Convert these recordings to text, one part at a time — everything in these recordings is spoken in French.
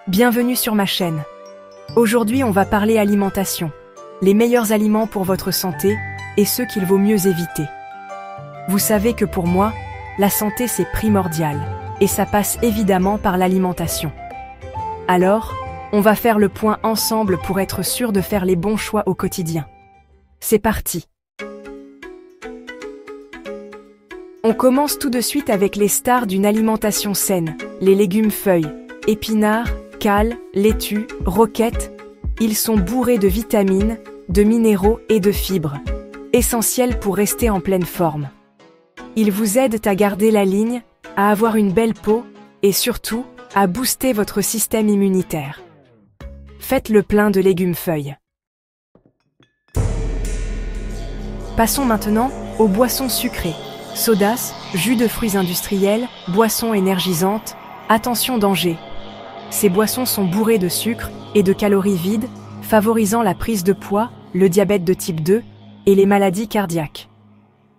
Bienvenue sur ma chaîne. Aujourd'hui, on va parler alimentation. Les meilleurs aliments pour votre santé et ceux qu'il vaut mieux éviter. Vous savez que pour moi, la santé c'est primordial et ça passe évidemment par l'alimentation. Alors, on va faire le point ensemble pour être sûr de faire les bons choix au quotidien. C'est parti! On commence tout de suite avec les stars d'une alimentation saine, les légumes feuilles, épinards, cales, laitues, roquettes. Ils sont bourrés de vitamines, de minéraux et de fibres, essentiels pour rester en pleine forme. Ils vous aident à garder la ligne, à avoir une belle peau et surtout à booster votre système immunitaire. Faites le plein de légumes feuilles. Passons maintenant aux boissons sucrées. Sodas, jus de fruits industriels, boissons énergisantes. Attention danger. Ces boissons sont bourrées de sucre et de calories vides, favorisant la prise de poids, le diabète de type 2 et les maladies cardiaques.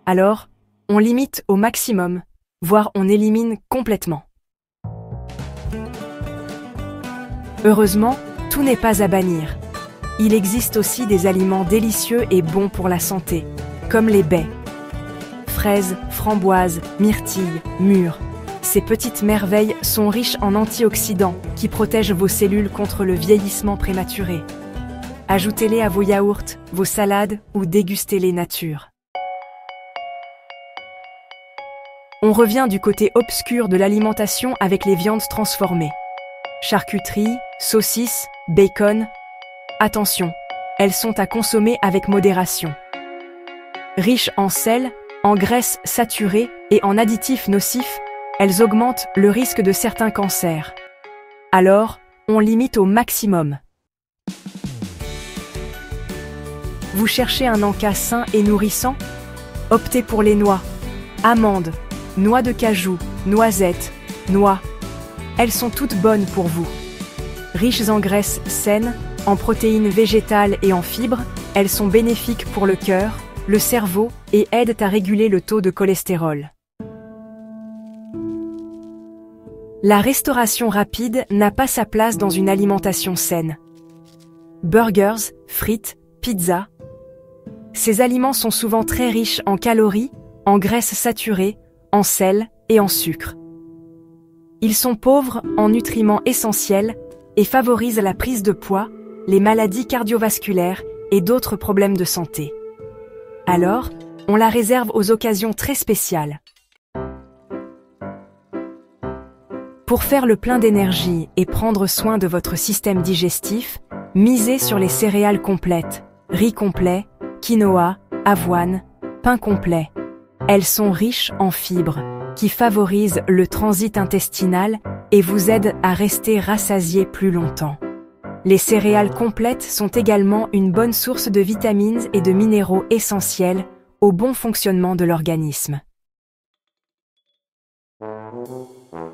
Alors, on limite au maximum, voire on élimine complètement. Heureusement, tout n'est pas à bannir. Il existe aussi des aliments délicieux et bons pour la santé, comme les baies. Fraises, framboises, myrtilles, mûres. Ces petites merveilles sont riches en antioxydants qui protègent vos cellules contre le vieillissement prématuré. Ajoutez-les à vos yaourts, vos salades ou dégustez-les nature. On revient du côté obscur de l'alimentation avec les viandes transformées. Charcuterie, saucisses, bacon. Attention, elles sont à consommer avec modération. Riches en sel, en graisses saturées et en additifs nocifs, elles augmentent le risque de certains cancers. Alors, on limite au maximum. Vous cherchez un encas sain et nourrissant? Optez pour les noix, amandes, noix de cajou, noisettes, noix. Elles sont toutes bonnes pour vous. Riches en graisses saines, en protéines végétales et en fibres, elles sont bénéfiques pour le cœur, le cerveau et aident à réguler le taux de cholestérol. La restauration rapide n'a pas sa place dans une alimentation saine. Burgers, frites, pizzas. Ces aliments sont souvent très riches en calories, en graisses saturées, en sel et en sucre. Ils sont pauvres en nutriments essentiels et favorisent la prise de poids, les maladies cardiovasculaires et d'autres problèmes de santé. Alors, on la réserve aux occasions très spéciales. Pour faire le plein d'énergie et prendre soin de votre système digestif, misez sur les céréales complètes, riz complet, quinoa, avoine, pain complet. Elles sont riches en fibres, qui favorisent le transit intestinal et vous aident à rester rassasié plus longtemps. Les céréales complètes sont également une bonne source de vitamines et de minéraux essentiels au bon fonctionnement de l'organisme.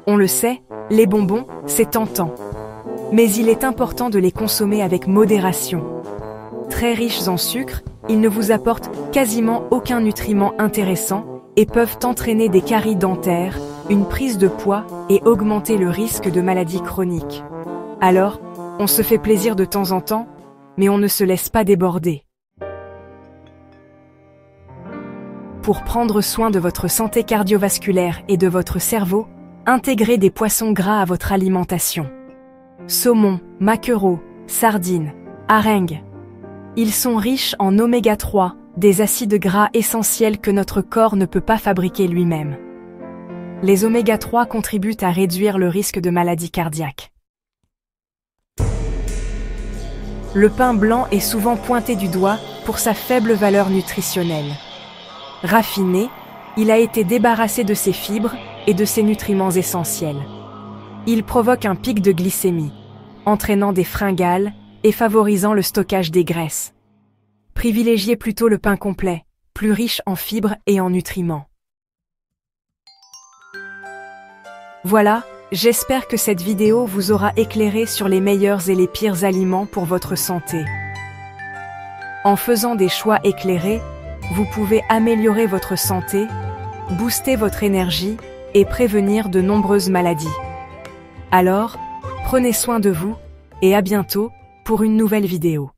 On le sait, les bonbons, c'est tentant. Mais il est important de les consommer avec modération. Très riches en sucre, ils ne vous apportent quasiment aucun nutriment intéressant et peuvent entraîner des caries dentaires, une prise de poids et augmenter le risque de maladies chroniques. Alors, on se fait plaisir de temps en temps, mais on ne se laisse pas déborder. Pour prendre soin de votre santé cardiovasculaire et de votre cerveau, intégrez des poissons gras à votre alimentation. Saumon, maquereau, sardines, haringues. Ils sont riches en oméga 3, des acides gras essentiels que notre corps ne peut pas fabriquer lui-même. Les oméga 3 contribuent à réduire le risque de maladies cardiaques. Le pain blanc est souvent pointé du doigt pour sa faible valeur nutritionnelle. Raffiné, il a été débarrassé de ses fibres et de ses nutriments essentiels. Il provoque un pic de glycémie, entraînant des fringales et favorisant le stockage des graisses. Privilégiez plutôt le pain complet, plus riche en fibres et en nutriments. Voilà, j'espère que cette vidéo vous aura éclairé sur les meilleurs et les pires aliments pour votre santé. En faisant des choix éclairés, vous pouvez améliorer votre santé, booster votre énergie et prévenir de nombreuses maladies. Alors, Prenez soin de vous, et à bientôt pour une nouvelle vidéo.